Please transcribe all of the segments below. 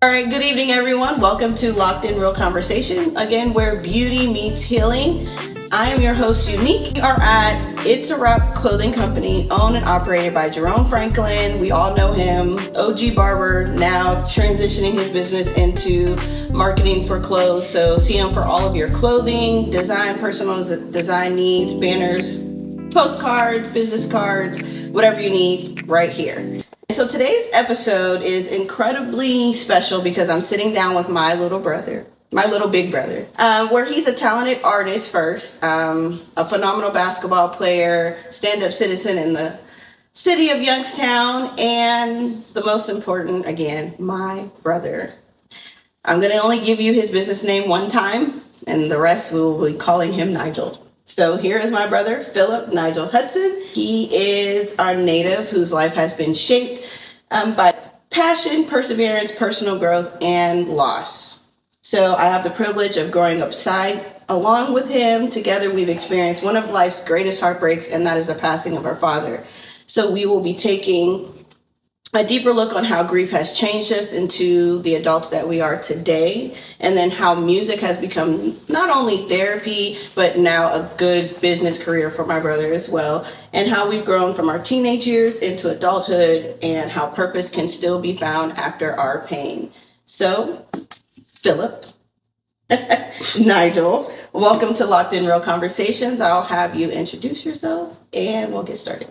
All right, good evening, everyone. Welcome to Locked In Real Conversation, again, where beauty meets healing. I am your host, Unique. We are at It's a Wrap Clothing Company, owned and operated by Jerome Franklin. We all know him, OG barber, now transitioning his business into marketing for clothes. So see him for all of your clothing, design, personal design needs, banners, postcards, business cards, whatever you need, right here. So today's episode is incredibly special because I'm sitting down with my little brother, my little big brother, where he's a talented artist first, a phenomenal basketball player, stand-up citizen in the city of Youngstown, and the most important, again, my brother. I'm going to only give you his business name one time, and the rest we will be calling him Nigel. So here is my brother, Philip Nigel Hudson. He is our native whose life has been shaped by passion, perseverance, personal growth, and loss. So I have the privilege of growing up along with him. Together we've experienced one of life's greatest heartbreaks, and that is the passing of our father. So we will be taking a deeper look on how grief has changed us into the adults that we are today, and then how music has become not only therapy, but now a good business career for my brother as well, and how we've grown from our teenage years into adulthood, and how purpose can still be found after our pain. So, Philip, Nigel, welcome to Locked In Real Conversations. I'll have you introduce yourself, and we'll get started.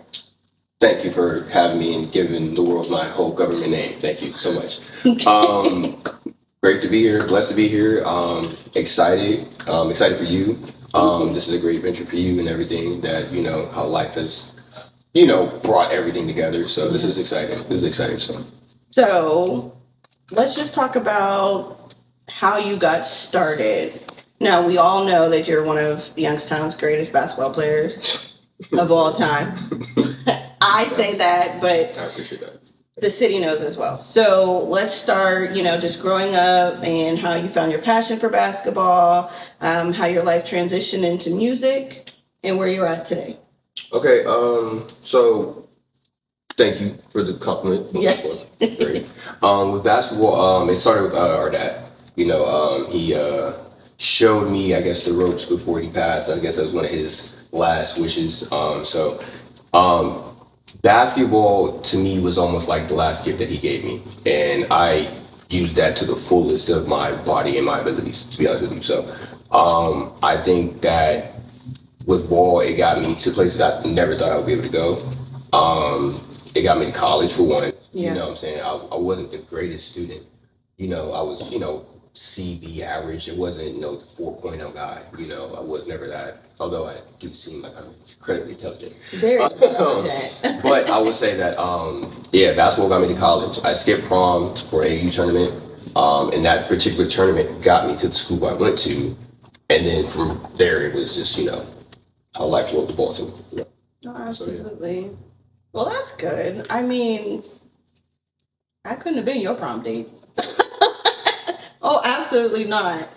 Thank you for having me and giving the world my whole government name. Thank you so much. Great to be here. Blessed to be here. Excited. Excited for you. This is a great venture for you and everything that, how life has, brought everything together. So this is exciting. This is exciting stuff. So let's just talk about how you got started. Now, we all know that you're one of Youngstown's greatest basketball players of all time. I say that, but I appreciate that. The city knows as well. So let's start, just growing up and how you found your passion for basketball, how your life transitioned into music, and where you're at today. Okay, so thank you for the compliment. Yeah. Great. With basketball, it started with our dad. He showed me, I guess, the ropes before he passed. I guess that was one of his last wishes. Basketball to me was almost like the last gift that he gave me, and I used that to the fullest of my body and my abilities, to be honest with you. So I think that with ball, it got me to places I never thought I would be able to go. It got me to college for one. Yeah. You know what I'm saying? I wasn't the greatest student. I was, CB average. It wasn't, the 4.0 guy. I was never that. Although I do seem like I'm incredibly intelligent. Very intelligent. But I would say that, basketball got me to college. I skipped prom for AU tournament. And that particular tournament got me to the school I went to. And then from there, it was just, how life rolled the ball to me. Oh, absolutely. So, yeah. Well, that's good. I mean, I couldn't have been your prom date. Oh, absolutely not.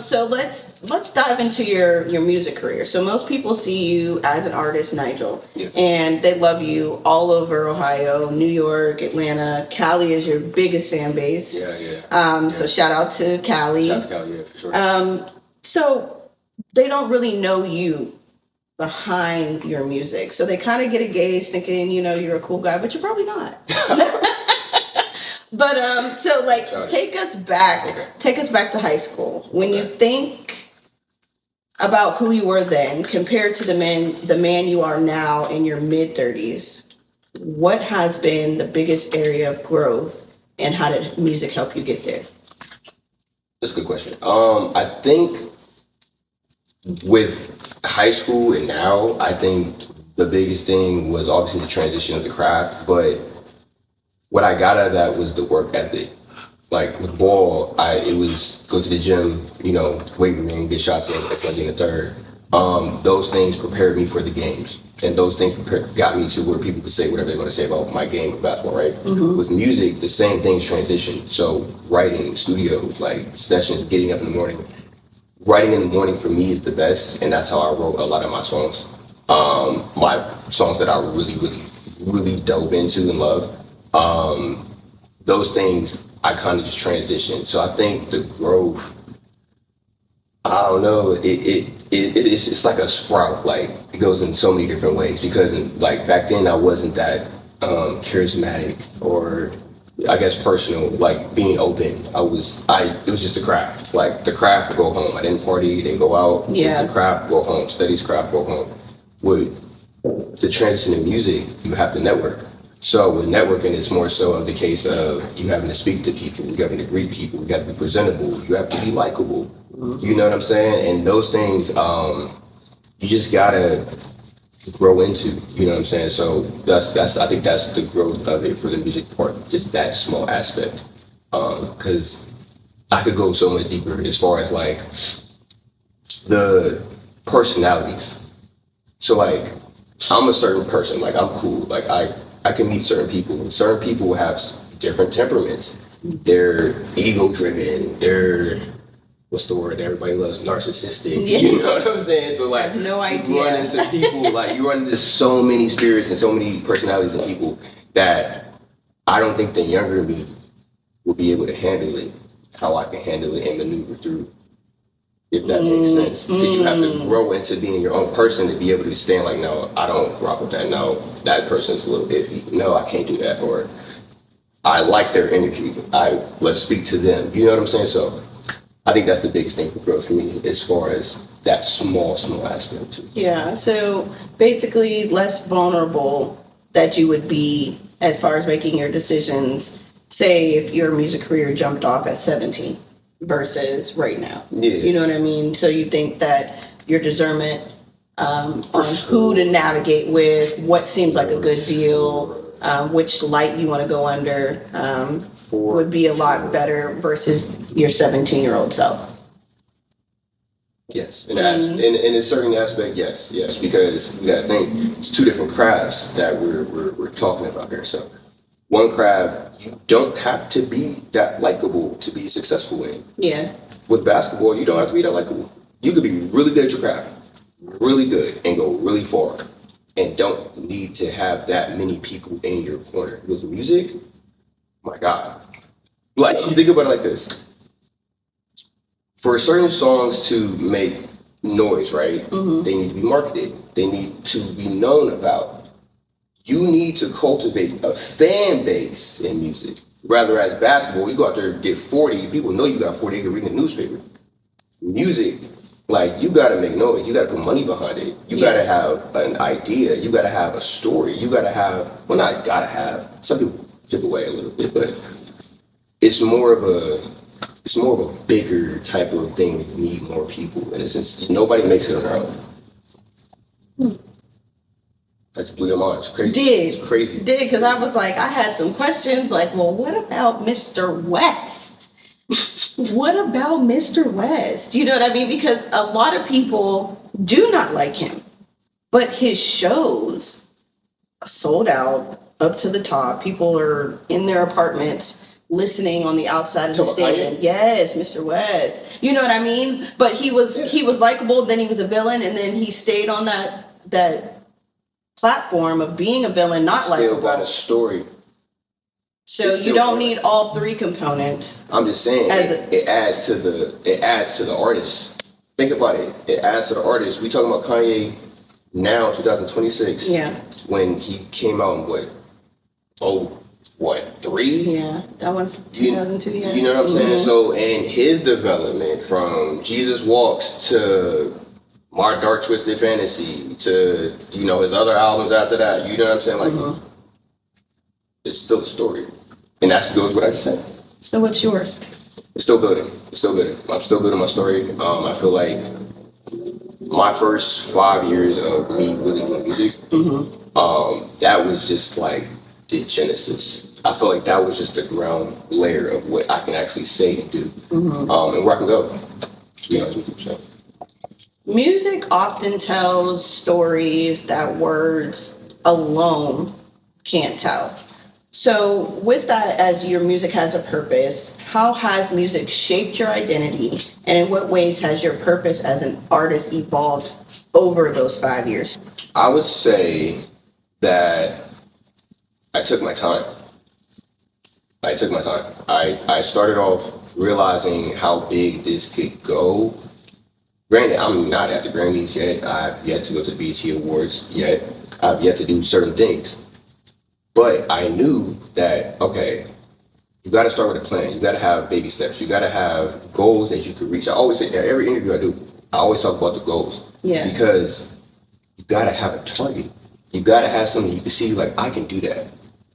So let's dive into your music career. So most people see you as an artist, Nigel, and they love you all over Ohio, New York, Atlanta. Cali is your biggest fan base. Yeah. So shout out to Cali. Shout out to Cali, yeah, for sure. So they don't really know you behind your music. So they kind of get a gauge thinking, you're a cool guy, but you're probably not. But so take us back to high school. When you think about who you were then compared to the man you are now in your mid-30s, what has been the biggest area of growth, and how did music help you get there? That's a good question. I think with high school and now, I think the biggest thing was obviously the transition of the craft, but what I got out of that was the work ethic. Like with ball, it was go to the gym, weight room, get shots in, like in the third. Those things prepared me for the games, and those things got me to where people could say whatever they want to say about my game of basketball, right? Mm-hmm. With music, the same things transition. So writing, studio, sessions, getting up in the morning. Writing in the morning for me is the best, and that's how I wrote a lot of my songs. My songs that I really, really, really dove into and love. Those things I kind of just transitioned. So I think the growth, I don't know, it's like a sprout. Like it goes in so many different ways because like back then I wasn't that charismatic or I guess personal, like being open. It was just the craft. Like the craft would go home. I didn't party, didn't go out. Yeah. Just the craft, go home. Studies, craft, go home. With the transition in music, you have to network. So with networking, it's more so of the case of you having to speak to people, you having to greet people, you have to be presentable, you have to be likable. You know what I'm saying? And those things, you just gotta grow into. You know what I'm saying? So that's I think that's the growth of it for the music part, just that small aspect. Because I could go so much deeper as far as like the personalities. So like I'm a certain person, like I'm cool, like I can meet certain people. Certain people have different temperaments. They're ego driven. They're what's the word everybody loves? Narcissistic. Yeah. You know what I'm saying? So like, I have no idea. You run into people like you run into so many spirits and so many personalities in people that I don't think the younger me will be able to handle it how I can handle it and maneuver through. If that makes sense, because you have to grow into being your own person to be able to stand like, no, I don't rock with that. No, that person's a little iffy. No, I can't do that. Or I like their energy. Let's speak to them. You know what I'm saying? So I think that's the biggest thing for growth for me as far as that small aspect too. Yeah. So basically, less vulnerable that you would be as far as making your decisions. Say if your music career jumped off at 17. Versus right now. Yeah. You know what I mean? So you think that your discernment on who to navigate with, what seems like a good deal, which light you want to go under would be a lot better versus your 17-year-old self. Yes. In a certain aspect, yes. Because you gotta think it's two different crafts that we're talking about here. So one craft, you don't have to be that likable to be successful in. Yeah. With basketball, you don't have to be that likable. You could be really good at your craft, really good, and go really far, and don't need to have that many people in your corner. With music, my God. Like, think about it like this. For certain songs to make noise, right, they need to be marketed. They need to be known about. You need to cultivate a fan base in music. Rather as basketball, you go out there and get 40, people know you got 40, they can read in the newspaper. Music, like you gotta make noise, you gotta put money behind it. You gotta have an idea, you gotta have a story, you gotta have, well not gotta have, some people tip away a little bit, but it's more of a bigger type of thing. You need more people. In a sense, nobody makes it on their own. That's blew your mind. It's crazy. It's crazy. Did, because I was like, I had some questions like, well, what about Mr. West? What about Mr. West? You know what I mean? Because a lot of people do not like him, but his shows are sold out, up to the top. People are in their apartments listening on the outside of the stadium. Yes, Mr. West. You know what I mean? But he was likable, then he was a villain, and then he stayed on that platform of being a villain, not likable. Still got a story. So you don't need all three components. I'm just saying it adds to the artist. Think about it. It adds to the artist. We talking about Kanye now, 2026. Yeah. When he came out in what, 3? Yeah, that one's 2002. Yeah. You know what I'm saying? So, and his development from Jesus Walks to My Dark Twisted Fantasy to, his other albums after that, you know what I'm saying? Like, it's still a story. And that goes what I just said. So what's yours? It's still building. I'm still building my story. I feel like my first 5 years of me really doing music, that was just like the genesis. I feel like that was just the ground layer of what I can actually say and do, and where I can go, to be honest with you. So. Music often tells stories that words alone can't tell. So with that, as your music has a purpose, how has music shaped your identity, and in what ways has your purpose as an artist evolved over those 5 years? I would say that I took my time. I took my time. I started off realizing how big this could go. Granted, I'm not at the Grammys yet. I've yet to go to the BET Awards yet. I've yet to do certain things. But I knew that, okay, you got to start with a plan. You got to have baby steps. You got to have goals that you can reach. I always say, every interview I do, I always talk about the goals. Yeah. Because you got to have a target. You got to have something you can see, like, I can do that.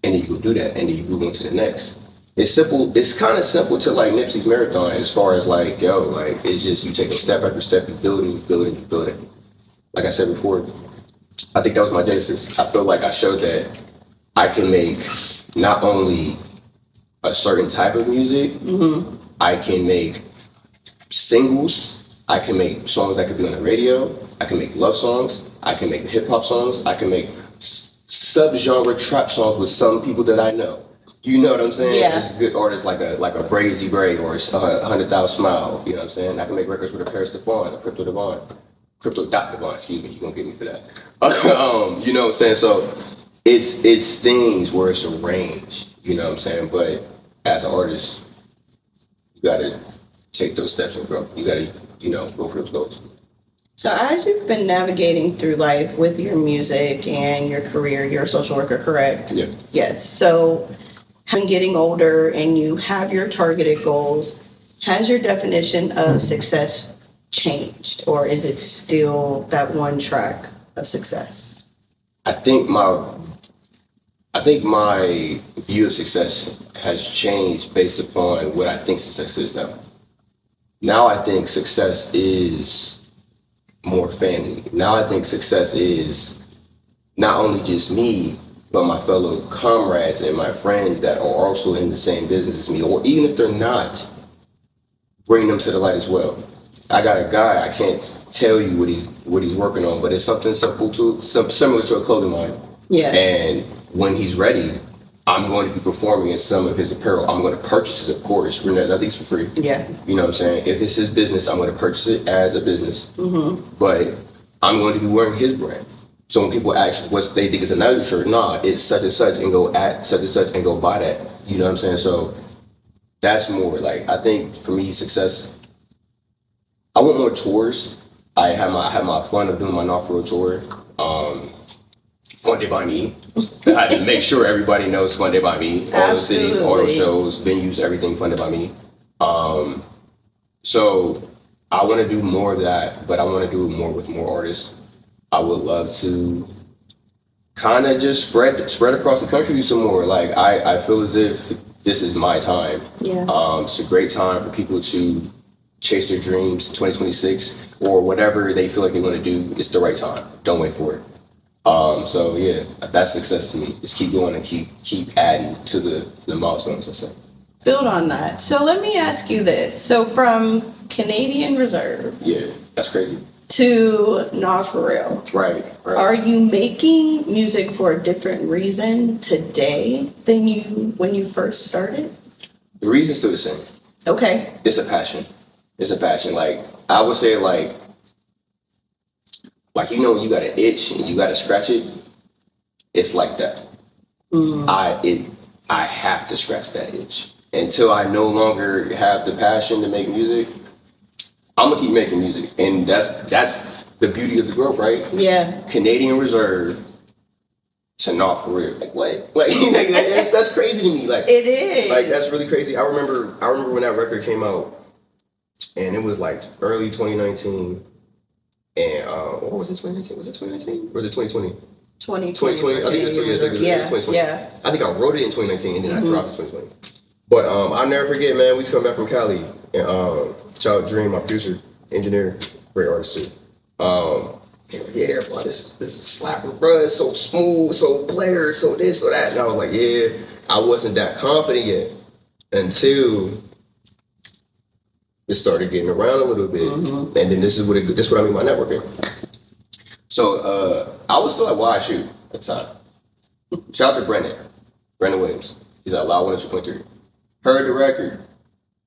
And then you go do that. And then you move on to the next. It's simple. It's kind of simple to, like, Nipsey's marathon as far as, like, yo, like, it's just you take a step after step, you build it, you build it, you build it. Like I said before, I think that was my genesis. I feel like I showed that I can make not only a certain type of music, I can make singles, I can make songs that could be on the radio, I can make love songs, I can make hip hop songs, I can make sub-genre trap songs with some people that I know. You know what I'm saying? Yeah. There's good artists like a Brazy Bray or a 100,000 Smile. You know what I'm saying? I can make records with a Paris Stefan, a Crypto Dot Devon, excuse me, he's gonna get me for that. You know what I'm saying? So it's things where it's a range, you know what I'm saying? But as an artist, you gotta take those steps and grow. You gotta, go for those goals. So as you've been navigating through life with your music and your career, you're a social worker, correct? Yeah. Yes. So having getting older and you have your targeted goals, has your definition of success changed, or is it still that one track of success? I think my view of success has changed based upon what I think success is now. Now I think success is more family. Now I think success is not only just me, but my fellow comrades and my friends that are also in the same business as me, or even if they're not, bring them to the light as well. I got a guy, I can't tell you what he's working on, but it's something similar to a clothing line. Yeah. And when he's ready, I'm going to be performing in some of his apparel. I'm going to purchase it, of course. Nothing's for free. Yeah. You know what I'm saying? If it's his business, I'm going to purchase it as a business. But I'm going to be wearing his brand. So when people ask what they think is a Nike shirt, nah, it's such and such, and go at such and such and go buy that. You know what I'm saying? So that's more like, I think for me, success, I want more tours. I have my fun of doing my North tour. Funded by me. I had to make sure everybody knows funded by me. All those cities, all those shows, venues, everything funded by me. So I want to do more of that, but I want to do more with more artists. I would love to kind of just spread across the country some more. Like I feel as if this is my time. Yeah. It's a great time for people to chase their dreams. 2026 or whatever they feel like they want to do. It's the right time. Don't wait for it. So yeah, that's success to me. Just keep going and keep adding to the milestones, let's say. Build on that. So let me ask you this. So from Canadian Reserve. Yeah, that's crazy. To Not For Real. Right. Are you making music for a different reason today than when you first started? The reason's still the same. Okay. It's a passion. Like, I would say like you got an itch and you got to scratch it. It's like that. I have to scratch that itch. Until I no longer have the passion to make music, I'm gonna keep making music, and that's the beauty of the group, right? Yeah. Canadian Reserve to Not For Real. Like what? Like that's crazy to me. Like it is. Like that's really crazy. I remember when that record came out, and it was like early 2019. And what was it? 2019? Was it 2019 or was it 2020? 2020. I think it was 2020. Yeah. I think I wrote it in 2019 and then I dropped it in 2020. But I'll never forget, man. We just come back from Cali, and Child Dream, my producer, engineer, great artist too. Yeah, bro, this is slapping, bro. It's so smooth, so player, so this, so that. And I was like, yeah, I wasn't that confident yet until it started getting around a little bit, and then this is what I mean by networking. So I was still at Why I Shoot at the time. Shout out to Brandon Williams. He's at Loud 102.3. Heard the record.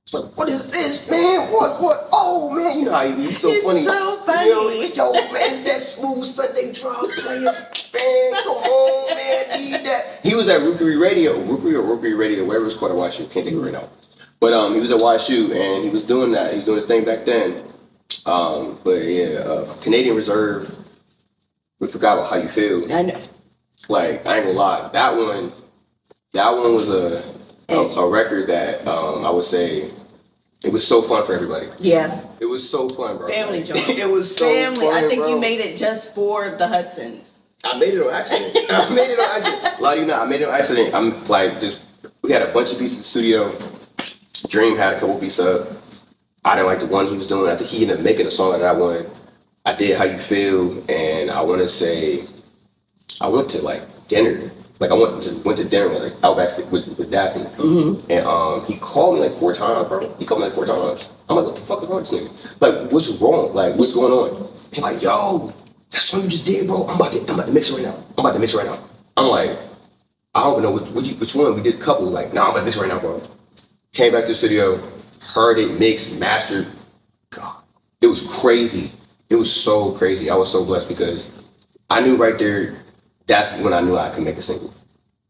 It's like, what is this, man? What? Oh, man, you know how he's so funny. So funny. You know, yo, man, it's that smooth Sunday drop players. Man, come on, man, need that. He was at Rookery Radio, whatever it's called at YSU, can't think of it right now. But he was at YSU and he was doing that. He was doing his thing back then. But yeah, Canadian Reserve. We forgot about How You Feel. I know. Like, I ain't gonna lie, that one was a record that I would say it was so fun for everybody. Yeah. It was so fun, bro. Family joint. It was so Family. fun, I think bro. you made it just for the Hudsons. I made it on accident. A lot of you know, I made it on accident. I'm like, we had a bunch of beats in the studio. Dream had a couple beats up. I didn't like the one he was doing. I think he ended up making a song of that one. I did How You Feel, and I want to say I went to like dinner. Like I went to dinner with like Outback with Daphne. Mm-hmm. And he called me like 4 times, bro. He called me like 4 times. I'm like, what the fuck is wrong with this nigga? Like, what's wrong? Like, what's going on? He's like, yo, that song you just did, bro. I'm about to mix it right now. I'm like, I don't even know which one. We did a couple. Like, nah, I'm about to mix it right now, bro. Came back to the studio, heard it, mixed, mastered. God, it was crazy. It was so crazy. I was so blessed because I knew right there, that's when I knew I could make a single.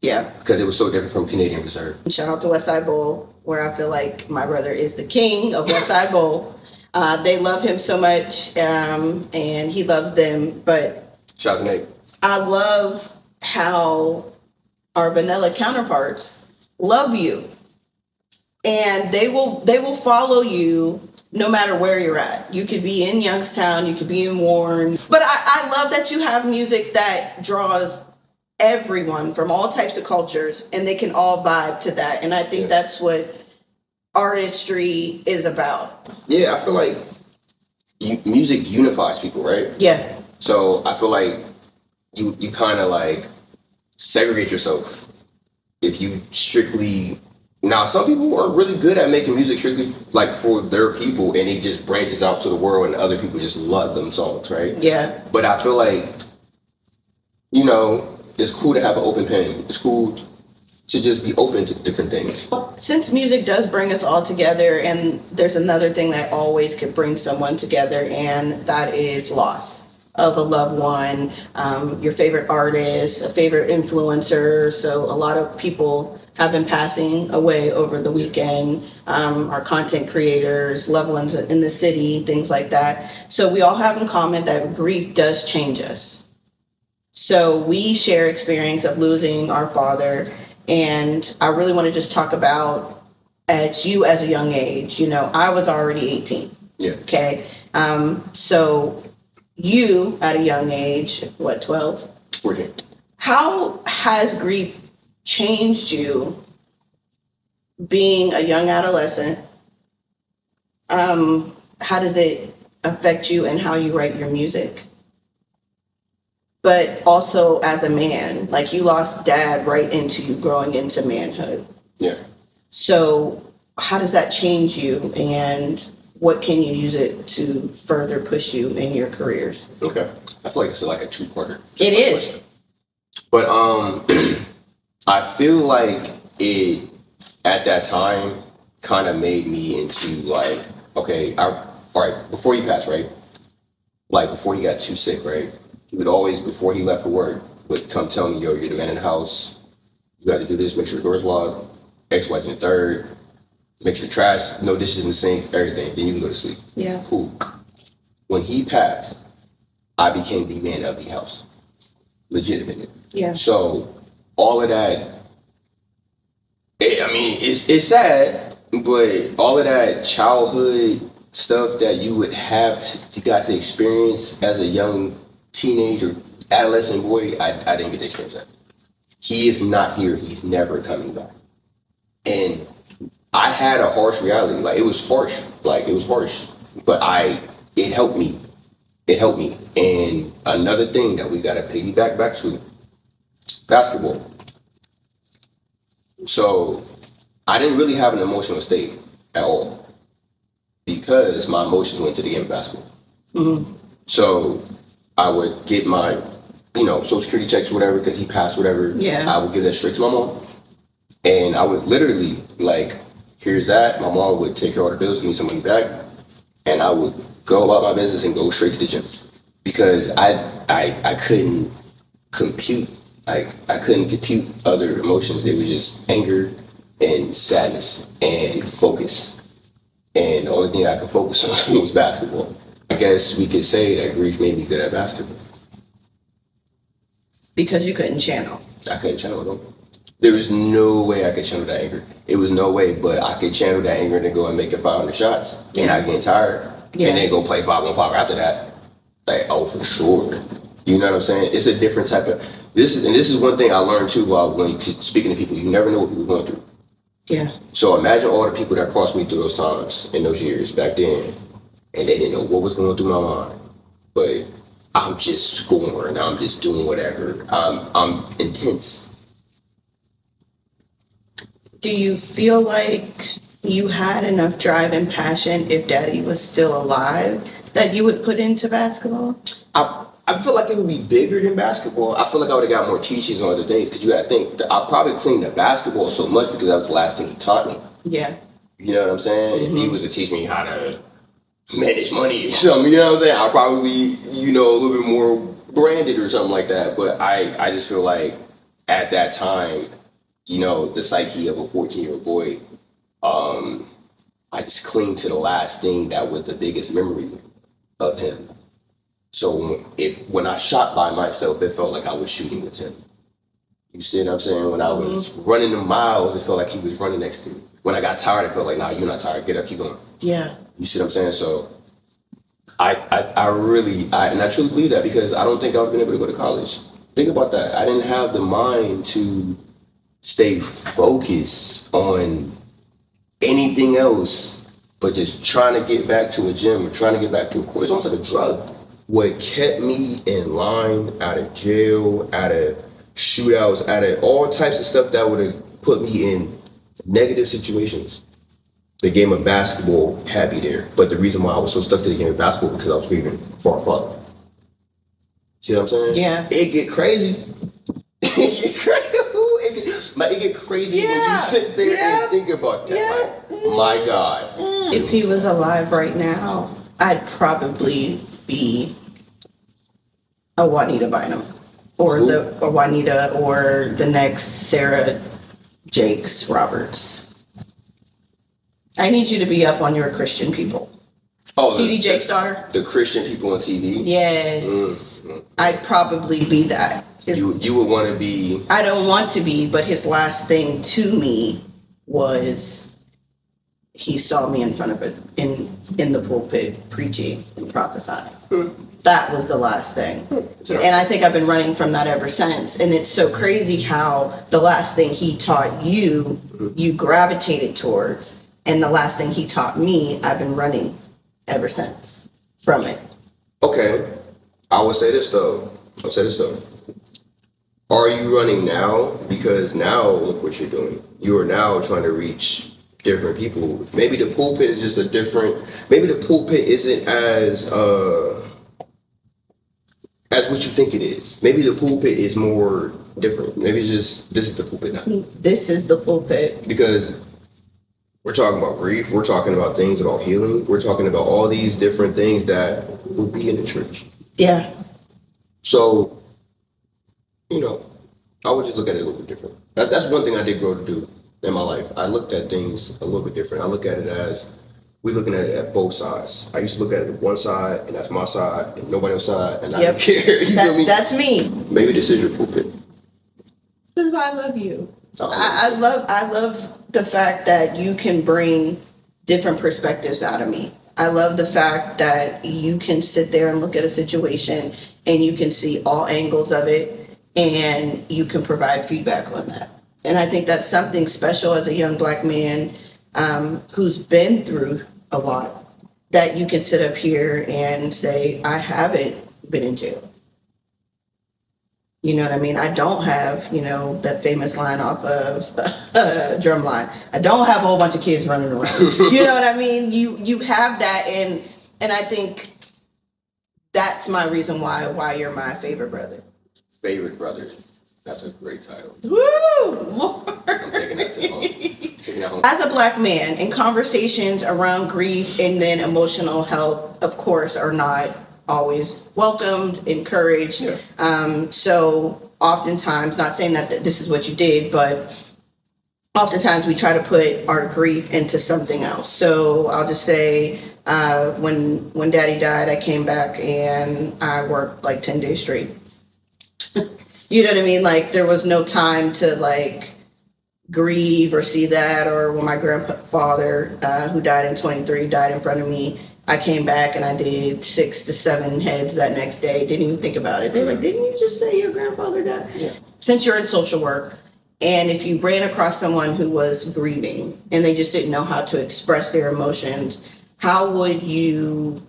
Yeah. Because it was so different from Canadian Reserve. Shout out to Westside Bowl, where I feel like my brother is the king of Westside Bowl. They love him so much, and he loves them. But shout out to Nate. I love how our vanilla counterparts love you. And they will follow you no matter where you're at. You could be in Youngstown, you could be in Warren. But I love that you have music that draws everyone from all types of cultures, and they can all vibe to that. And I think that's what artistry is about. Yeah, I feel like music unifies people, right? Yeah. So I feel like you kind of like segregate yourself if you strictly. Now, some people are really good at making music strictly like for their people, and it just branches out to the world, and other people just love them songs, right? Yeah. But I feel like, you know, it's cool to have an open pen. It's cool to just be open to different things. Since music does bring us all together, and there's another thing that always could bring someone together, and that is loss of a loved one, your favorite artist, a favorite influencer. So a lot of people have been passing away over the weekend, our content creators, loved ones in the city, things like that. So we all have in common that grief does change us. So we share experience of losing our father, and I really want to just talk about you as a young age. You know, I was already 18. Yeah. Okay. So you at a young age, what, 12? 14. How has grief changed you being a young adolescent? How does it affect you and how you write your music? But also as a man, like you lost dad right into you growing into manhood. Yeah. So how does that change you, and what can you use it to further push you in your careers? Okay. I feel like it's like a two-parter. It is. Question. But I feel like it at that time kind of made me into like, okay, all right, before he passed, right? Like before he got too sick, right? He would always, before he left for work, would come tell me, yo, you're the man in the house. You got to do this, make sure the door's locked, X, Y's in the third, make sure the trash, no dishes in the sink, everything. Then you can go to sleep. Yeah. Cool. When he passed, I became the man of the house. Legitimately. Yeah. So all of that, it's sad, but all of that childhood stuff that you would have got to experience as a young teenager, adolescent boy, I didn't get to experience that. He is not here. He's never coming back. And I had a harsh reality. Like, it was harsh. But it helped me. And another thing that we got to piggyback back to, basketball. So I didn't really have an emotional state at all because my emotions went to the game of basketball. Mm-hmm. So I would get my, Social Security checks or whatever because he passed, whatever. Yeah. I would give that straight to my mom. And I would literally, here's that. My mom would take care of all the bills, give me some money back. And I would go about my business and go straight to the gym because I couldn't compute. Like I couldn't compute other emotions. It was just anger and sadness and focus. And the only thing I could focus on was basketball. I guess we could say that grief made me good at basketball. Because you couldn't channel. I couldn't channel it. There was no way I could channel that anger. It was no way, but I could channel that anger and go and make it 500 shots and not getting tired. Yeah. And then go play 5-on-5 after that. Like, oh, for sure. You know what I'm saying? It's a different type of, this is one thing I learned too when speaking to people. You never know what people are going through. Yeah. So imagine all the people that crossed me through those times in those years back then, and they didn't know what was going through my mind. But I'm just scoring. I'm just doing whatever. I'm intense. Do you feel like you had enough drive and passion if Daddy was still alive that you would put into basketball? I feel like it would be bigger than basketball. I feel like I would have got more teachings on other things because you got to think I probably cleaned the basketball so much because that was the last thing he taught me. Yeah. You know what I'm saying? If he was to teach me how to manage money or something, you know what I'm saying? I'll probably be, a little bit more branded or something like that. But I just feel like at that time, the psyche of a 14-year-old boy, I just cling to the last thing that was the biggest memory of him. So when I shot by myself, it felt like I was shooting with him. You see what I'm saying? When I was running the miles, it felt like he was running next to me. When I got tired, it felt like, nah, you're not tired. Get up, keep going. Yeah. You see what I'm saying? So I truly believe that because I don't think I would have been able to go to college. Think about that. I didn't have the mind to stay focused on anything else but just trying to get back to a gym or trying to get back to a court. It's almost like a drug. What kept me in line, out of jail, out of shootouts, out of all types of stuff that would have put me in negative situations. The game of basketball had me there. But the reason why I was so stuck to the game of basketball because I was grieving for our father. See what I'm saying? Yeah. It get crazy. It get crazy when you sit there and think about that. Yeah. Like, my God. If he was alive right now, I'd probably be a Juanita Bynum or Juanita or the next Sarah Jakes Roberts. I need you to be up on your Christian people. Oh, TD Jake's daughter? The Christian people on TV? Yes. I'd probably be that. You would want to be... I don't want to be, but his last thing to me was he saw me in front of it in the pulpit preaching and prophesying. That was the last thing. And I think I've been running from that ever since. And it's so crazy how the last thing he taught you, you gravitated towards. And the last thing he taught me, I've been running ever since from it. Okay. I will say this though. Are you running now? Because now look what you're doing. You are now trying to reach different people. Maybe the pulpit is just maybe the pulpit isn't as what you think it is. Maybe the pulpit is more different. Maybe it's just, this is the pulpit now. This is the pulpit. Because we're talking about grief. We're talking about things about healing. We're talking about all these different things that will be in the church. Yeah. So, I would just look at it a little bit different. That's one thing I did grow to do in my life. I looked at things a little bit different. I look at it as, we're looking at it at both sides. I used to look at it at one side, and that's my side, and nobody else's side, and I don't care. You feel me? That's me. Maybe this is your pulpit. This is why I love you. I love the fact that you can bring different perspectives out of me. I love the fact that you can sit there and look at a situation and you can see all angles of it and you can provide feedback on that. And I think that's something special as a young Black man who's been through a lot, that you can sit up here and say, I haven't been in jail. You know what I mean? I don't have, that famous line off of Drumline. I don't have a whole bunch of kids running around. You know what I mean? You have that, and I think that's my reason why you're my favorite brother. Favorite brother. That's a great title. Woo! Lord. I'm taking that to home. Taking that home. As a Black man, in conversations around grief and then emotional health, of course, are not always welcomed, encouraged. So oftentimes, not saying that this is what you did, but oftentimes we try to put our grief into something else. So I'll just say, when Daddy died, I came back and I worked like 10 days straight. You know what I mean? Like, there was no time to like grieve or see that. Or when my grandfather, who died in 23, died in front of me, I came back and I did 6 to 7 heads that next day. Didn't even think about it. They're like, didn't you just say your grandfather died? Yeah. Since you're in social work, and if you ran across someone who was grieving and they just didn't know how to express their emotions, how would you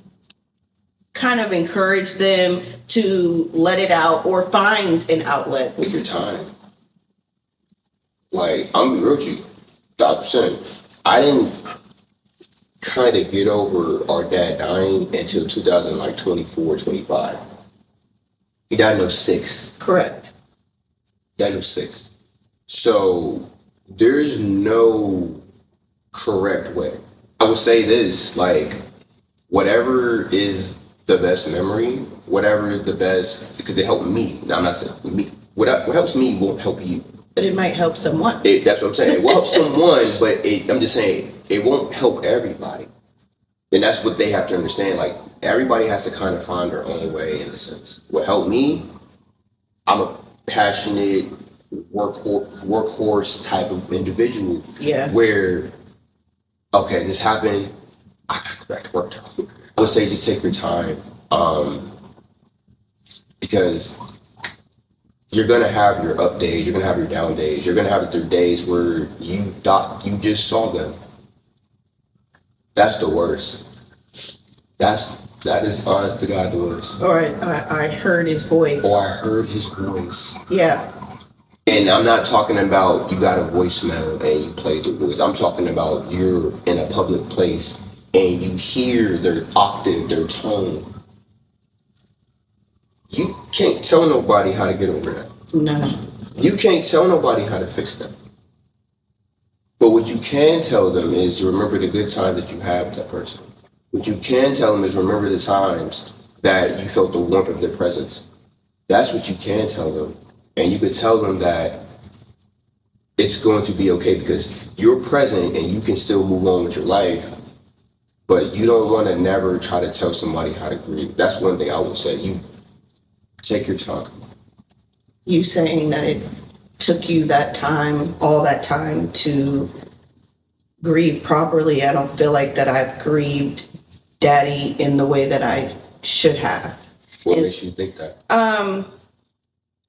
kind of encourage them to let it out or find an outlet? Take your time. Like, I'm gonna be real with you, 1,000%. I didn't kind of get over our dad dying until 2024, 25. He died in 06. Correct. Died in 06. So there's no correct way. I would say this, like, whatever is the best memory, whatever the best, because it helped me. Now, I'm not saying me. What helps me won't help you. But it might help someone. That's what I'm saying. It will help someone, but I'm just saying it won't help everybody. And that's what they have to understand. Like, everybody has to kind of find their own way, in a sense. What helped me, I'm a passionate workhorse type of individual. Yeah. Where, okay, this happened, I gotta go back to work now. I would say just take your time, because you're gonna have your up days, you're gonna have your down days, you're gonna have your days where you thought you just saw them. That's the worst. That is honest to God the worst. Or I heard his voice. Or I heard his voice. Yeah. And I'm not talking about you got a voicemail and you play the voice. I'm talking about you're in a public place and you hear their octave, their tone. You can't tell nobody how to get over that. No. You can't tell nobody how to fix that. But what you can tell them is remember the good times that you had with that person. What you can tell them is remember the times that you felt the warmth of their presence. That's what you can tell them. And you could tell them that it's going to be okay because you're present and you can still move on with your life. But you don't want to never try to tell somebody how to grieve. That's one thing I would say. You take your time. You saying that it took you that time, all that time to grieve properly. I don't feel like that I've grieved Daddy in the way that I should have. What makes you think that?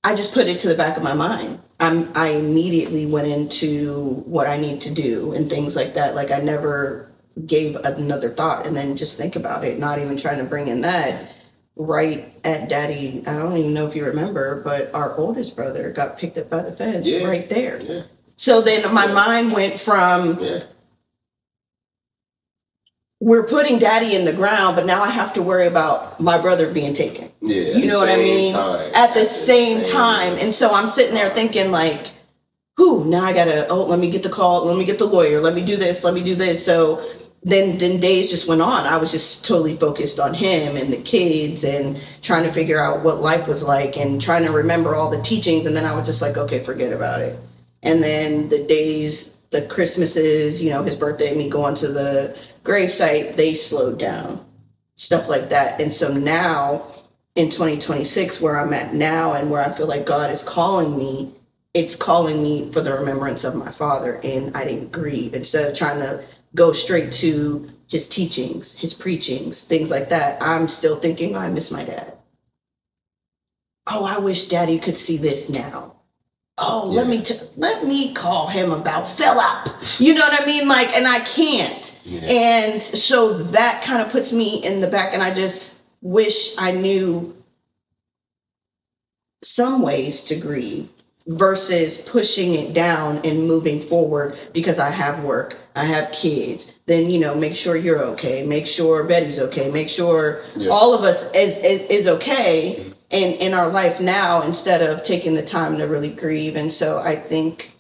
I just put it to the back of my mind. I immediately went into what I need to do and things like that. Like, I never gave another thought and then just think about it, not even trying to bring in that. Right at Daddy, I don't even know if you remember, but our oldest brother got picked up by the feds right there. Yeah. So then my mind went from, we're putting Daddy in the ground, but now I have to worry about my brother being taken. Yeah, you know what I mean? At the same time. And so I'm sitting there thinking like, now I gotta, let me get the call, let me get the lawyer, let me do this, let me do this. So then days just went on. I was just totally focused on him and the kids and trying to figure out what life was like and trying to remember all the teachings. And then I was just like, okay, forget about it. And then the days, the Christmases, his birthday, me going to the gravesite, they slowed down, stuff like that. And so now in 2026, where I'm at now and where I feel like God is calling me, it's calling me for the remembrance of my father. And I didn't grieve. Instead of trying to go straight to his teachings, his preachings, things like that, I'm still thinking, I miss my dad. I wish Daddy could see this now. Let me call him about Philip. You know what I mean? Like, and I can't. Yeah. And so that kind of puts me in the back, and I just wish I knew some ways to grieve versus pushing it down and moving forward because I have work, I have kids. Then, make sure you're okay. Make sure Betty's okay. Make sure all of us is okay in our life now instead of taking the time to really grieve. And so I think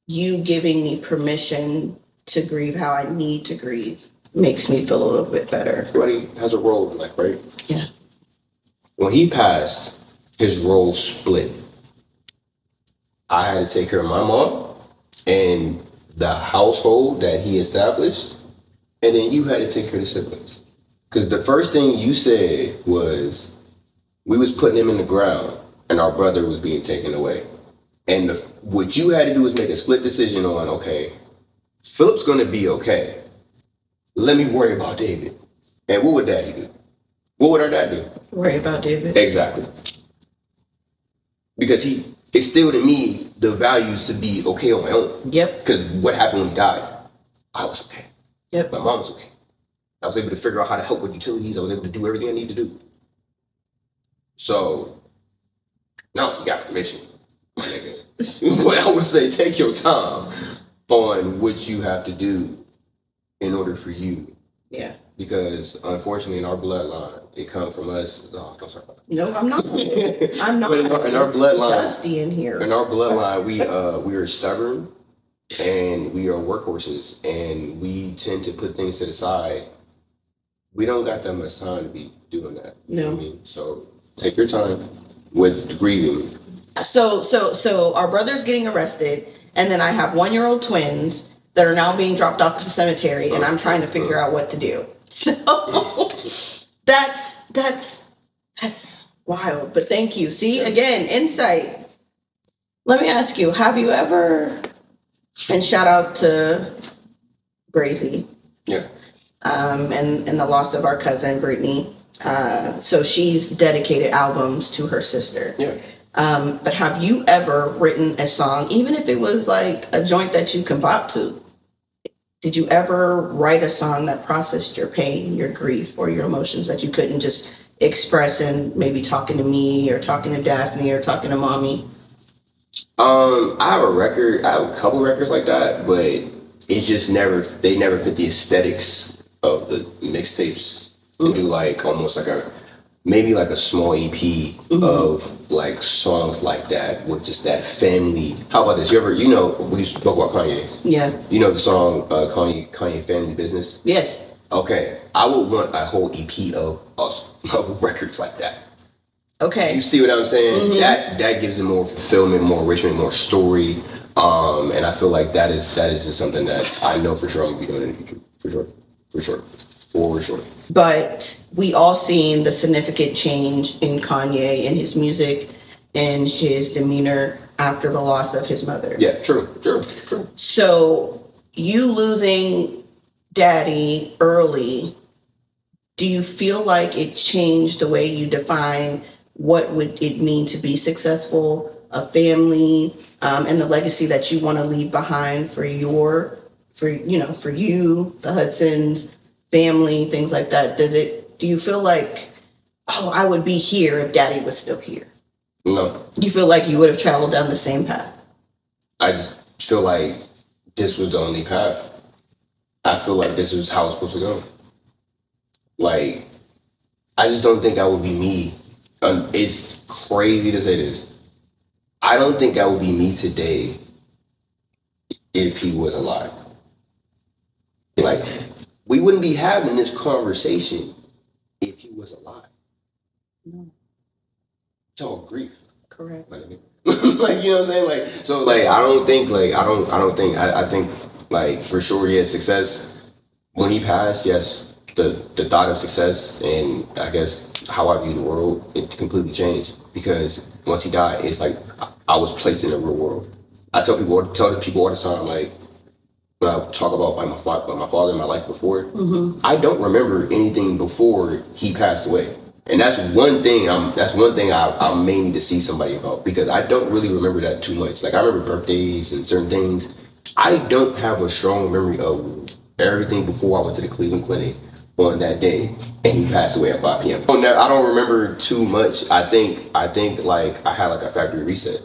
you giving me permission to grieve how I need to grieve makes me feel a little bit better. Everybody has a role in life, right? Yeah. When he passed, his role split. I had to take care of my mom and the household that he established, and then you had to take care of the siblings. Because the first thing you said was, we was putting him in the ground, and our brother was being taken away. And what you had to do is make a split decision on, okay, Philip's going to be okay. Let me worry about David. And what would Daddy do? What would our dad do? Worry about David. Exactly. Because he instilled in me the values to be okay on my own. Yep. Because what happened when he died? I was okay. Yep. My mom was okay. I was able to figure out how to help with utilities. I was able to do everything I needed to do. So, now he got permission, my nigga. But I would say take your time on what you have to do in order for you. Yeah. Because unfortunately, in our bloodline, it comes from us. Oh, don't start about that. No, I'm not. I'm not. But in our bloodline, dusty in here. in our bloodline, we are stubborn and we are workhorses, and we tend to put things to the side. We don't got that much time to be doing that. You know what I mean? So take your time with grieving. So our brother's getting arrested, and then I have 1-year-old twins that are now being dropped off at the cemetery, and I'm trying to figure out what to do. So that's wild. But thank you. See, again, insight. Let me ask you, have you ever, and shout out to Brazy. Yeah. And the loss of our cousin Brittany. So she's dedicated albums to her sister. Yeah. But have you ever written a song, even if it was like a joint that you can bop to? Did you ever write a song that processed your pain, your grief, or your emotions that you couldn't just express in maybe talking to me or talking to Daphne or talking to mommy? I have a couple records like that, but it just never fit the aesthetics of the mixtapes. To do like almost like maybe like a small EP of like songs like that with just that family. How about this? We spoke about Kanye. Yeah. You know the song Kanye Family Business? Yes. Okay. I would want a whole EP of records like that. Okay. You see what I'm saying? That gives it more fulfillment, more enrichment, more story. And I feel like that is just something that I know for sure I'm gonna be doing in the future. For sure. But we all seen the significant change in Kanye and his music and his demeanor after the loss of his mother. Yeah, true. So you losing daddy early, do you feel like it changed the way you define what would it mean to be successful, a family, and the legacy that you want to leave behind for you, the Hudsons, family, things like that? Do you feel like, I would be here if daddy was still here? No. You feel like you would have traveled down the same path? I just feel like this was the only path. I feel like this is how it's supposed to go. Like, I just don't think I would be me. It's crazy to say this. I don't think I would be me today if he was alive. Like, we wouldn't be having this conversation if he was alive. No. It's all grief. Correct. Like, you know what I'm saying? Like, so, like, I think, like, for sure he had success. When he passed, yes, the thought of success and I guess how I view the world, it completely changed. Because once he died, it's like I was placed in the real world. I tell people all the time, like, when I talk about like my father and my life before, I don't remember anything before he passed away. And that's one thing I may need to see somebody about, because I don't really remember that too much. Like, I remember birthdays and certain things. I don't have a strong memory of everything before I went to the Cleveland Clinic on that day and he passed away at 5 p.m. I don't remember too much. I think like I had like a factory reset.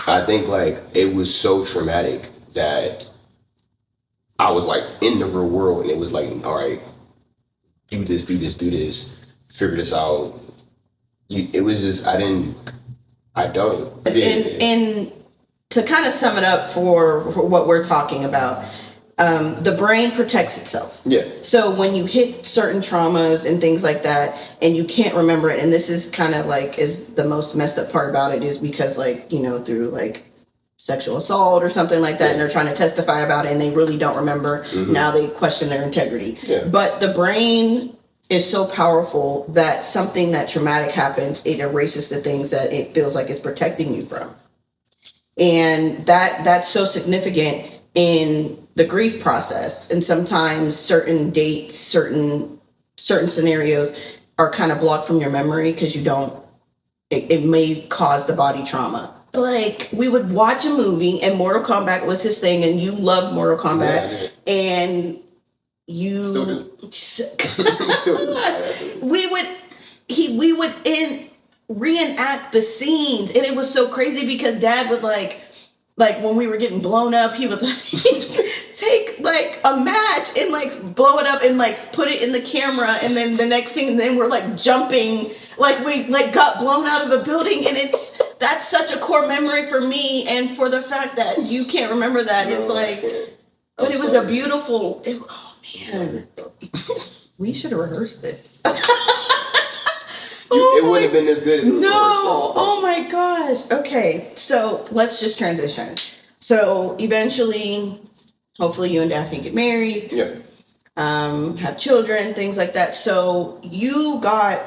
I think like it was so traumatic that I was like in the real world and it was like, all right, do this, figure this out. It was just, I don't. And to kind of sum it up for what we're talking about, the brain protects itself. Yeah. So when you hit certain traumas and things like that, and you can't remember it, and this is kind of like is the most messed up part about it, is because like, you know, through like sexual assault or something like that, and they're trying to testify about it, and they really don't remember. Now they question their integrity. But the brain is so powerful that something that traumatic happens, it erases the things that it feels like it's protecting you from. And that's so significant in the grief process. And sometimes certain dates, certain scenarios are kind of blocked from your memory because it may cause the body trauma. Like, we would watch a movie and Mortal Kombat was his thing, and you loved Mortal Kombat, and you still do. we would reenact the scenes, and it was so crazy because Dad would like when we were getting blown up, he would like take like a match and like blow it up and like put it in the camera, and then the next scene, then we're like jumping, like we like got blown out of a building, and that's such a core memory for me, and for the fact that you can't remember that, it's like, but it was a beautiful. Oh man, we should have rehearsed this. It wouldn't have been as good as no. Oh my gosh. Okay, so let's just transition. So eventually, hopefully, you and Daphne get married. Yeah. Have children, things like that. So you got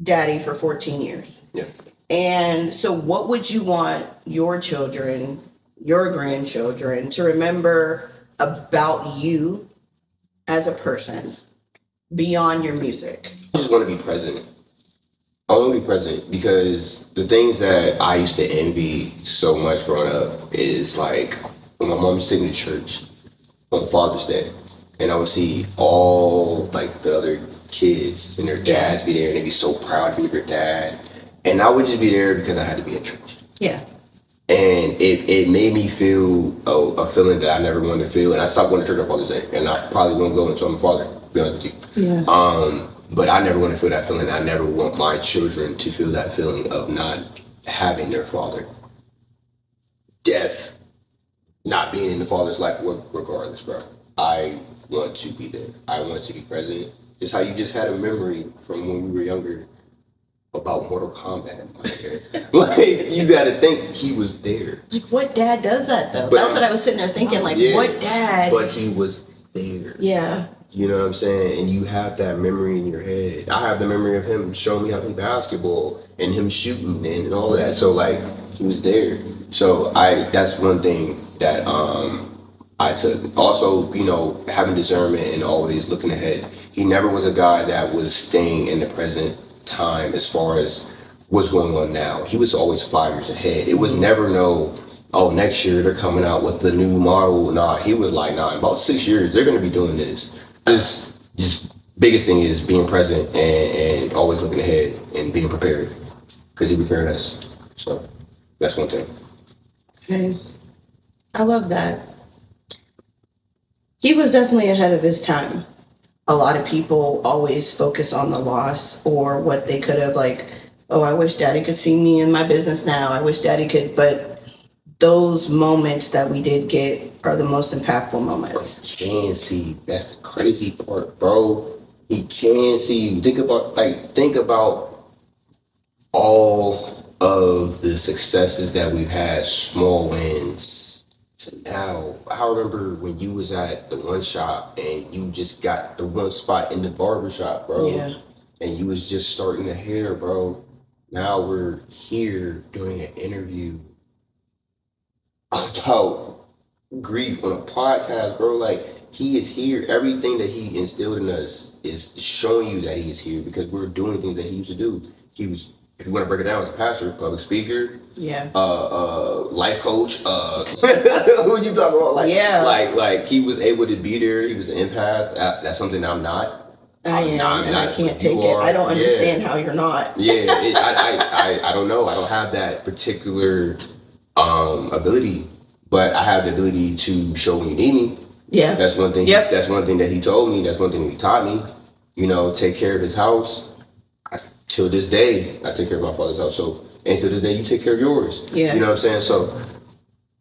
Daddy for 14 years. Yeah. And so what would you want your children, your grandchildren to remember about you as a person beyond your music? I just want to be present. I want to be present because the things that I used to envy so much growing up is like when my mom was sitting in church on Father's Day, and I would see all like the other kids and their dads be there, and they'd be so proud to be with their dad. And I would just be there because I had to be at church. Yeah. And it made me feel a feeling that I never wanted to feel. And I stopped going to church on Father's Day. And I probably won't go until I'm a father, to be honest with you. Yeah. But I never want to feel that feeling. I never want my children to feel that feeling of not having their father. Death, not being in the father's life, regardless, bro. I want to be there. I want to be present. Just how you just had a memory from when we were younger about Mortal Kombat. Like, you gotta think he was there. Like, what dad does that though? That's what I was sitting there thinking, like, what dad? But he was there. Yeah. You know what I'm saying? And you have that memory in your head. I have the memory of him showing me how to play basketball and him shooting and all that. So like, he was there. So that's one thing that I took. Also, you know, having discernment and always looking ahead. He never was a guy that was staying in the present time as far as what's going on now. He was always 5 years ahead. It was never next year they're coming out with the new model. Nah, he was like, in about 6 years they're gonna be doing this. Just biggest thing is being present and always looking ahead and being prepared, because he prepared us. So that's one thing. Okay. I love that. He was definitely ahead of his time. A lot of people always focus on the loss or what they could have, like, oh, I wish Daddy could see me in my business now. I wish Daddy could, but those moments that we did get are the most impactful moments. He can see. That's the crazy part, bro. He can see you. Think about all of the successes that we've had, small wins. So now, I remember when you was at the one shop and you just got the one spot in the barber shop, bro. Yeah. And you was just starting the hair, bro. Now we're here doing an interview about grief on a podcast, bro. Like, he is here. Everything that he instilled in us is showing you that he is here because we're doing things that he used to do. He was, if you want to break it down, as a pastor, public speaker, life coach, what you talking about? Like he was able to be there. He was an empath. That's something I'm not. I can't take it. I don't understand how you're not. I don't know. I don't have that particular ability, but I have the ability to show when you need me. Yeah. That's one thing. Yep. That's one thing that he told me. That's one thing he taught me. You know, take care of his house. Till this day, I take care of my father's house. So, and till this day, you take care of yours. Yeah. You know what I'm saying? So,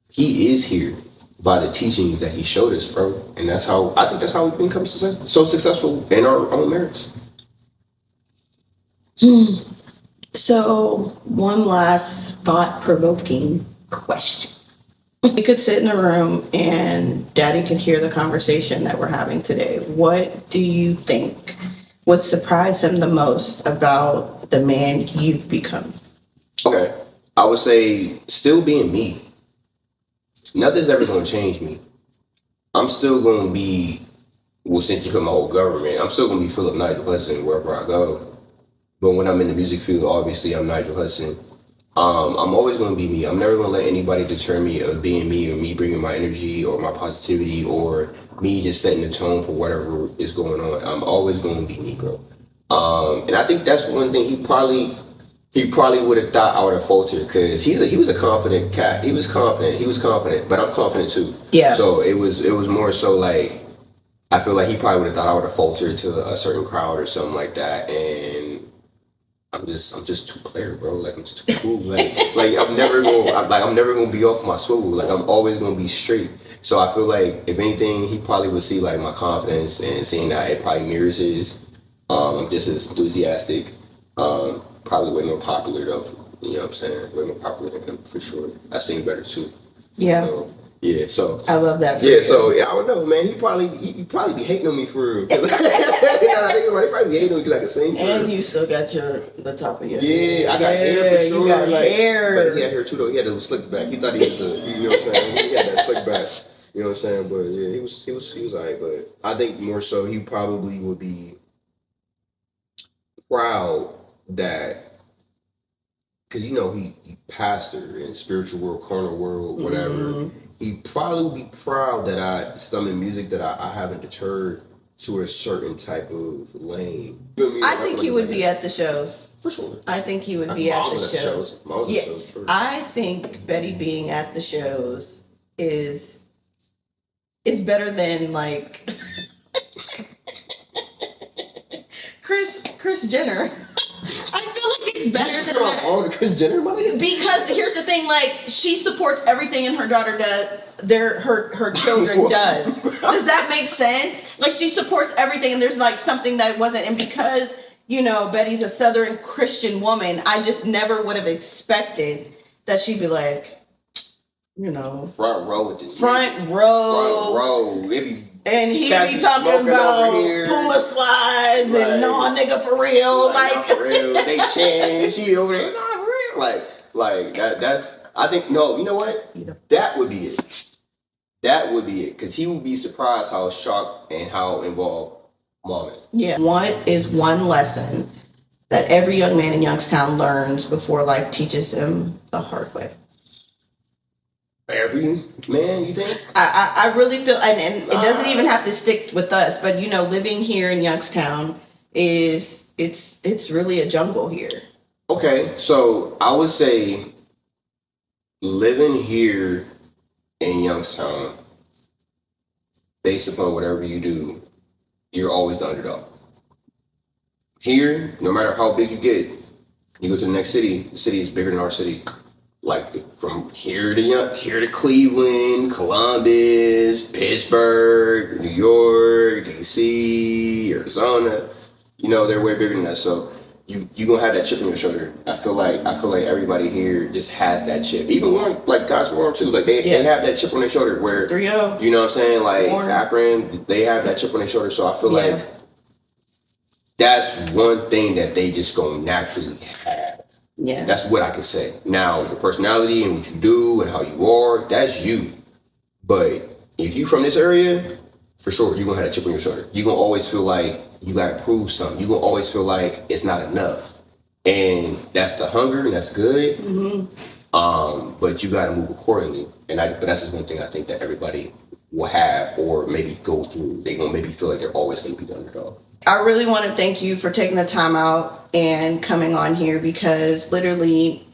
he is here. by the teachings that he showed us, bro. And that's how I think that's how we become so successful in our own marriage. So, one last thought-provoking question. You could sit in a room and Daddy could hear the conversation that we're having today. What do you think would surprise him the most about the man you've become? Okay. I would say still being me. Nothing's ever going to change me. I'm still going to be, well, since you put my whole government, I'm still going to be Philip Nigel Hudson wherever I go. But when I'm in the music field, obviously I'm Nigel Hudson. I'm always going to be me. I'm never going to let anybody deter me of being me or me bringing my energy or my positivity or me just setting the tone for whatever is going on. I'm always going to be me, bro. And I think that's one thing he probably would have thought I would have faltered because he was a confident cat. He was confident, but I'm confident too. Yeah. So it was more so like I feel like he probably would have thought I would have faltered to a certain crowd or something like that, and I'm just too player, bro. Like I'm just too cool. Like I'm never gonna be off my swivel. Like I'm always gonna be straight. So I feel like if anything, he probably would see like my confidence and seeing that it probably mirrors his. I'm just as enthusiastic. Probably way more popular though. You know what I'm saying? Way more popular than him for sure. I sing better too. Yeah. So, yeah. So I love that. Yeah. So I don't know, man. He probably be hating on me for. He probably be hating on me because I can sing. And you still got the top of your head. I got hair for sure. You got hair. But he had hair too though. He had a slick back. He thought he was you know what I'm saying? He had that slick back. You know what I'm saying? But yeah, he was alright. But I think more so he probably would be proud that, because you know he pastor in spiritual world, carnal world, whatever. Mm-hmm. He probably would be proud that some of the music that I haven't deterred to a certain type of lane. You know what I mean? I think he would be at the shows. For sure. I think he would be at the shows. Yeah, sure. I think Betty being at the shows is better than like Kris Jenner. I feel like it's better than that. Oh, Kris Jenner money? Because here's the thing, like she supports everything and her daughter does. Her children does. Does that make sense? Like she supports everything, and there's like something that wasn't. And because you know Betty's a Southern Christian woman, I just never would have expected that she'd be like, you know, front row. And he'd be talking about Puma slides and nah nigga for real. Like for real. They chant, she over there, nah for real. Like that's I think no, you know what? That would be it. That would be it. Because he would be surprised how shocked and how involved Mom is. Yeah. What is one lesson that every young man in Youngstown learns before life teaches him the hard way? Every man, you think? I really feel, and it doesn't even have to stick with us, but you know, living here in Youngstown it's really a jungle here. Okay, so I would say living here in Youngstown, based upon whatever you do, you're always the underdog. Here, no matter how big you get, you go to the next city, the city is bigger than our city. Like from here to Cleveland, Columbus, Pittsburgh, New York, DC, Arizona, you know, they're way bigger than us. So you gonna have that chip on your shoulder. I feel like everybody here just has that chip. Even Warren, like guys Warren too, like they have that chip on their shoulder where 3-0. You know what I'm saying? Like Warren. Akron, they have that chip on their shoulder. So I feel like that's one thing that they just gonna naturally have. Yeah. That's what I can say. Now, your personality and what you do and how you are, that's you. But if you from this area, for sure, you're going to have that chip on your shoulder. You're going to always feel like you got to prove something. You're going to always feel like it's not enough. And that's the hunger, and that's good. Mm-hmm. But you got to move accordingly. But that's just one thing I think that everybody will have or maybe go through. They're going to maybe feel like they're always going to be the underdog. I really want to thank you for taking the time out and coming on here, because literally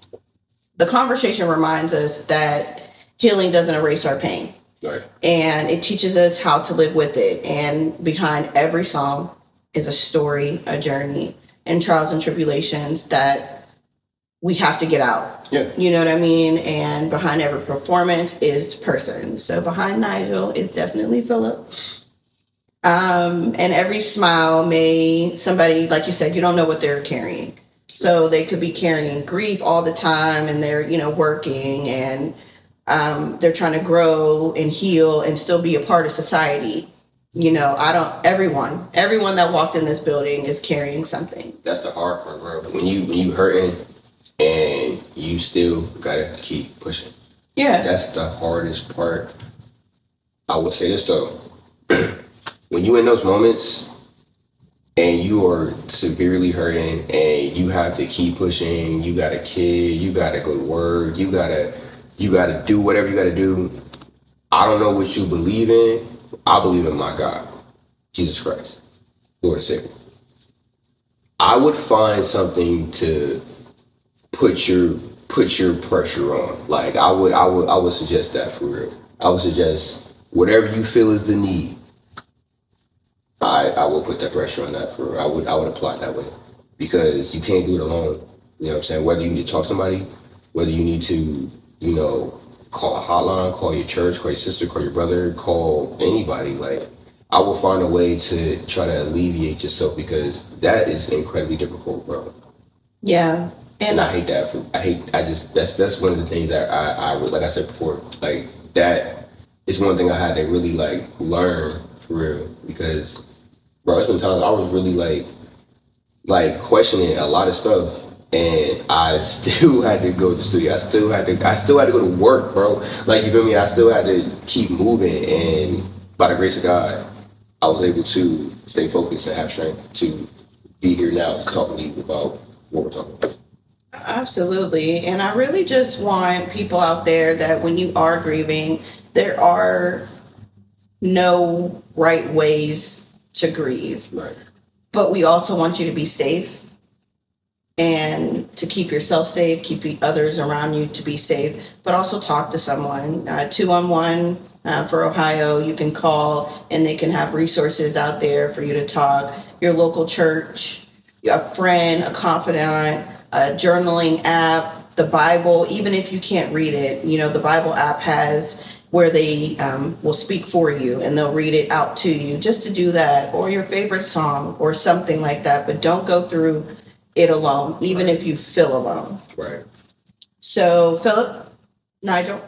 the conversation reminds us that healing doesn't erase our pain. Right. And it teaches us how to live with it. And behind every song is a story, a journey, and trials and tribulations that we have to get out. Yeah. You know what I mean? And behind every performance is person. So behind Nigel is definitely Philip. And every smile somebody, like you said, you don't know what they're carrying. So they could be carrying grief all the time, and they're, working, and they're trying to grow and heal and still be a part of society. Everyone that walked in this building is carrying something. That's the hard part, bro. When you hurting and you still gotta keep pushing. Yeah. That's the hardest part. I would say this though. When you in those moments and you are severely hurting and you have to keep pushing, you got a kid, you gotta go to work, you gotta do whatever you gotta do. I don't know what you believe in. I believe in my God, Jesus Christ, Lord and Savior. I would find something to put your pressure on. Like I would suggest that for real. I would suggest whatever you feel is the need. I will put that pressure on that for real. I would apply it that way, because you can't do it alone. You know what I'm saying? Whether you need to talk to somebody, whether you need to, call a hotline, call your church, call your sister, call your brother, call anybody. Like, I will find a way to try to alleviate yourself, because that is incredibly difficult, bro. Yeah. And I hate that. That's one of the things that I like I said before, like that is one thing I had to really like learn for real, because bro, it's been times I was really like questioning a lot of stuff, and I still had to go to the studio. I still had to go to work, bro. Like, you feel me? I still had to keep moving, and by the grace of God, I was able to stay focused and have strength to be here now to talk to you about what we're talking about. Absolutely. And I really just want people out there that when you are grieving, there are no right ways to grieve. Right. But we also want you to be safe, and to keep yourself safe, keep others around you to be safe, but also talk to someone. 211 for Ohio, you can call, and they can have resources out there for you to talk. Your local church, a friend, a confidant, a journaling app, the Bible. Even if you can't read it, the Bible app has where they will speak for you, and they'll read it out to you, just to do that, or your favorite song or something like that. But don't go through it alone, even if you feel alone. Right. So, Philip, Nigel,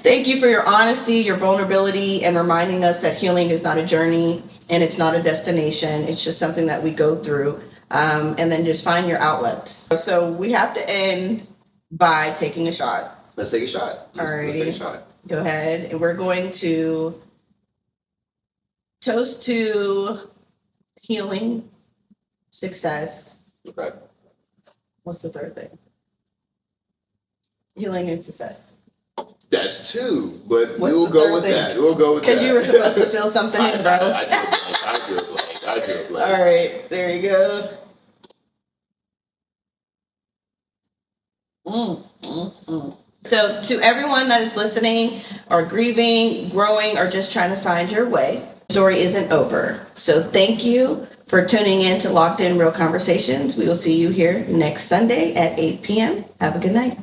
thank you for your honesty, your vulnerability, and reminding us that healing is not a journey and it's not a destination. It's just something that we go through, and then just find your outlets. So we have to end by taking a shot. Let's take a shot. Let's take a shot. Go ahead. And we're going to toast to healing, success. Okay. What's the third thing? Healing and success. That's two, but What's we'll the go third with thing? that. We'll go with that. Because you were supposed to fill something in, bro. I drew a blank. All right, there you go. So to everyone that is listening or grieving, growing, or just trying to find your way, the story isn't over. So thank you for tuning in to Locked In Real Conversations. We will see you here next Sunday at 8 p.m. Have a good night.